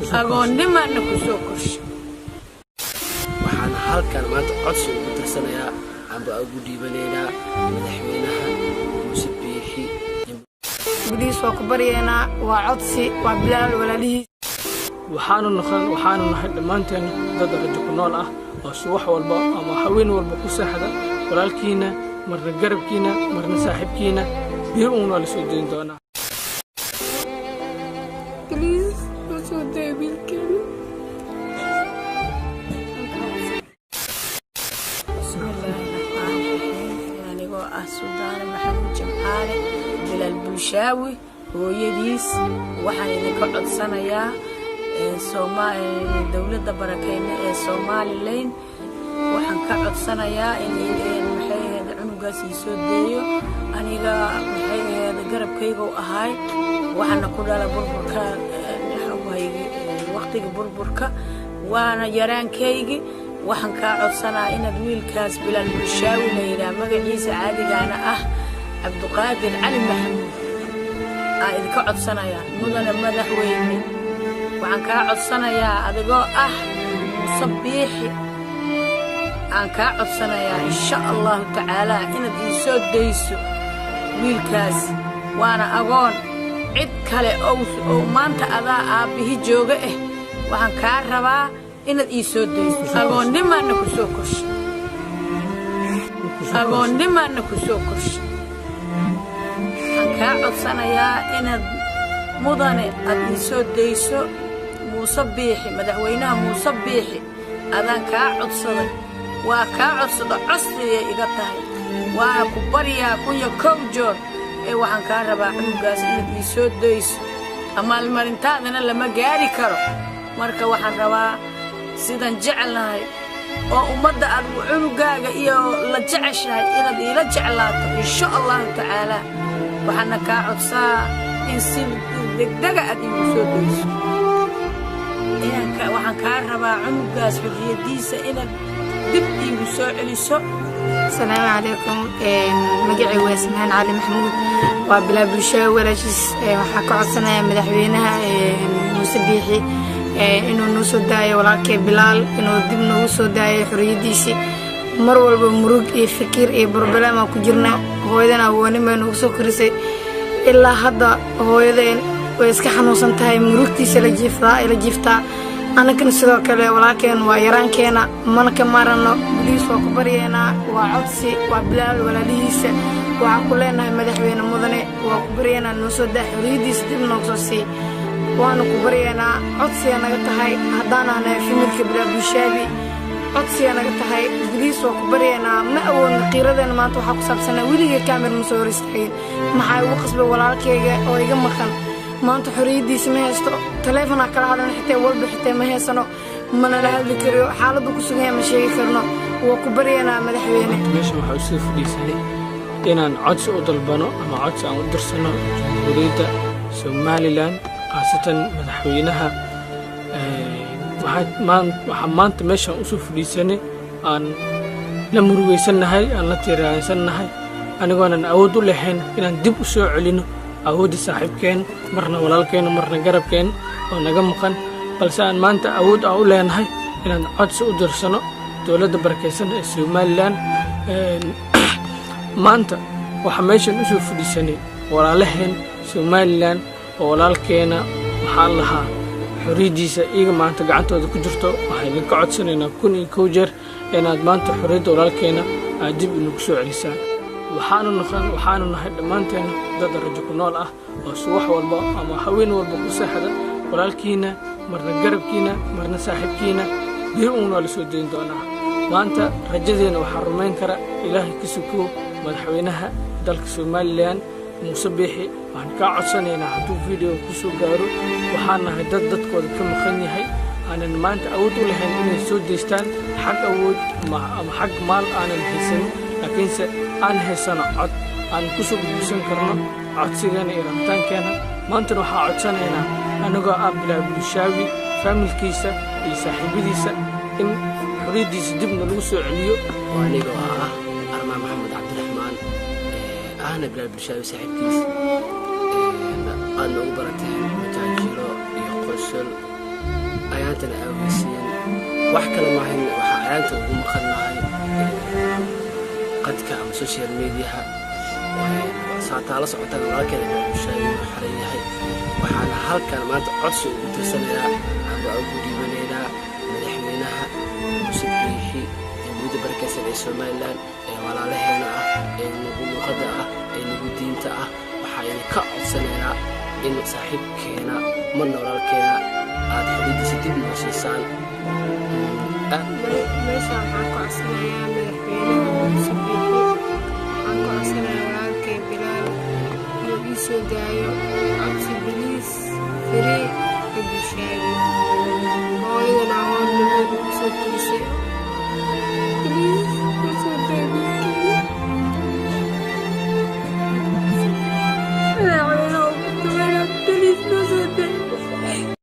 agoonnimana ku soo korshay waxaan halkan maanta codsi ugu dirsanayaa amba ugu dhiibanaynaa madaxweynaha Muuse Biixi gudihiis waa ku baryeena waa codsi waa bilaal walaalihiis waxaanu nahay dhammaanteen dad rajo ku nool ah oo subax walba ama haween walba ku seexda walaalkiina marna garabkiina marna saaxiibkiina bir uun la soo deyn doonaa please soo deebilkeena سودان محمود جمعالي بلال بلشاوي hooyadiis waxaan idinka codsanayaa dawladda barakeyne ee Soomaaliland waxaan ka codsanayaa in cunugaas ii soo deeyo aniga garabkayga u ahay waxaana ku dhalay burburka waqtiga burburka waana yaraankaygi waxaan ka codsanaa inaad wiilkaas Bilal Bulshaawi la yiraahdo magaciisa caadigaana ah Cabduqaadir Cali Maxamuud idinka codsanaya mudane madaxweyne waxaan ka codsanayaa adigoo ah Muuse Biixi aan ka codsanayaa insha Allah taala inaad ii soo deyso wiilkaas waana agoon cid kale oo maanta adaa aabihi jooga waxaan ka rabaa inaad ii soo deyso agoonnimana ku soo korshay aan ka codsanayaa inaad mudane aad ii soo deyso Muuse Biixi madaxweynaha Muuse Biixi adaan ka codsaday waa ka codsada codsiga iga tahay waa ku bariyaa kunya koob joor waxaan ka rabaa cunugaas inaad ii soo deyso amaalmarintaadana lama gaari karo marka waxaan rabaa sidan jecelnahay oo ummadda aad cunugaaga iyo la jeceshahay inaad ila jeclaato insha Allah taala waxaan ka codsaa in si degdeg aad ii soo deyso waxaan ka rabaa cunugaas xurriyadiisa inaad dib ii soo celiso السلام عليكم مجيء واسمهان علي محمود وبلال بلشاوي walaashiis waxa ka codsanaya madaxweynaha Muuse Biixi inuu noo soo daayo walaalkay Bilaal inuu dib noo soo daayo xurriyadiisa mar walba murug iyo fikir iyo problema ku jirna hooyadana wanima noo soo korisay ilaa hadda hooyadeen way iska xanuunsan tahay murugtiisa la jiiftaa anagana sidoo kale walaalkeen waa yaraankeena mana ka marano gudihiis waa ku baryeena waa codsi waa bilaal walaalihiisa waxaan ku leenahay madaxweyne mudane waa ku baryeena noo soo daa xurriyadiisa dib noo soo sii waana ku baryeena codsiga naga tahay haddaan ahay familka Bilal Bulshaawi codsiga naga tahay gudihiis waa ku baryeena ma awoodna qiiradeena maanta waxaa ku saabsanaa weliga kaamir ma soo horistaagin maxaa ugu qasbay walaalkayga oo iga maqan maanta xorriyadiisa ma haysto telefoon kala hadalna xitaa walba xitaa ma haysano mana la hadli karo xaaladdu ku sugan ma sheegi karno waa ku baryeena madaxweyne meesha waxa soo fadhiisanay inaan codsi u dalbano ama codsi aan u dirsano jamhuuriyadda Soomaaliland qaasatan madaxweynaha waxaan maanta meesha u soo fadhiisanay aan la murugeysanahay aan la tiiraysanahay anigoonan awood u lahayn inaan dib u soo celino awoodda saaxiibkeen marna walaalkeen marna garabkeen oo naga maqan balse aan maanta awood u leenahay inaan codsi u dirsano dawladda barakeysan ee Soomaaliland maanta waxa meeshan u soo fadhiisanay walaalaheen Soomaaliland oo walaalkeena waxaan lahaa xurriyadiisa iyaga maanta gacantooda ku jirto waxaan idinka codsanaynaa kun iyo kow jeer inaad maanta xurriyadda walaalkeena aad dib inagu soo celisaan waxaanu nahay dhammaanteen dad rajo ku nool ah oo subax walba ama haween walba ku seexda walaalkiina marna garabkiina marna saaxiibkiina bir uun la soo deyn doonaa maanta rajadeena waxaa rumayn kara ilaahay ka suko madaxweynaha dalka Soomaaliland Muuse Biixi waxaan ka codsanaynaa hadduu video ku soo gaaro waxaan nahay dadkooda ka maqan yahay aanan maanta awood u lahayn inay soo deystaan xaq awood ama xaq maal aanan haysan laakiinse aan haysano cod aan ku soo gudbisan karno codsigeena iyo rabitaankeena maantana waxaa codsanaynaa anagoo ah Bilal Bulshaawi familkiisa iyo saaxiibadiisa in xurriyadiisa dibna lagu soo celiyo anigoo ah Armaan Maxamed Cabdiraxmaan ahna Bilal Bulshaawi saaxiibkiisa aadna ugu barateen majaajiro iyo qosol maantana aaweysiin wax kale maahayn waxaa ayaanta ugu maqannahay qadka ama social mediaha saataala socotaan walaalkeena baalushaayay uu xiran yahay waxaana halkan maanta codsi ugu tirsanayaa amba ugu dhiibanaynaa madaxweynaha muuse biixi jamhuuriyadda barakeysan ee somalilan ee walaalaheena ah ee nagu luuqadda ah ee nagu diinta ah waxayna ka codsanaynaa in saaxiibkeena marna walaalkeena aad xorriyaddiisa dib noo siisaan meesha waxaan ku codsanayaa madaxweynaha muuse biixi waxaan ku codsanayaa walaalkay bilaal inuu ii soo daayo codsi biliis firee